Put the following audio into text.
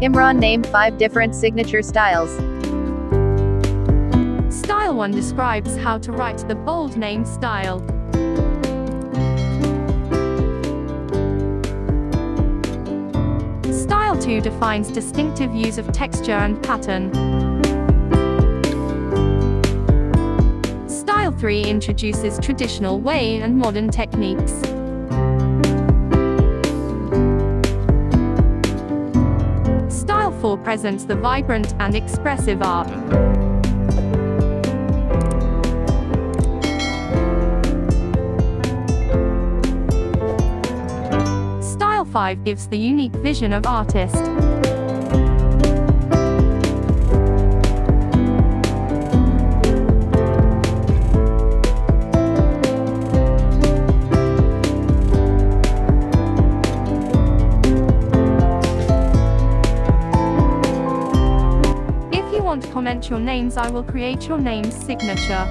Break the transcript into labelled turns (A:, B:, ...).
A: Imran, name 5 different signature styles.
B: Style 1 describes how to write the bold name style. Style 2 defines distinctive use of texture and pattern. Style 3 introduces traditional way and modern techniques. Style 4 presents the vibrant and expressive art. Style 5 gives the unique vision of artist. If you want to comment your names, I will create your name's signature.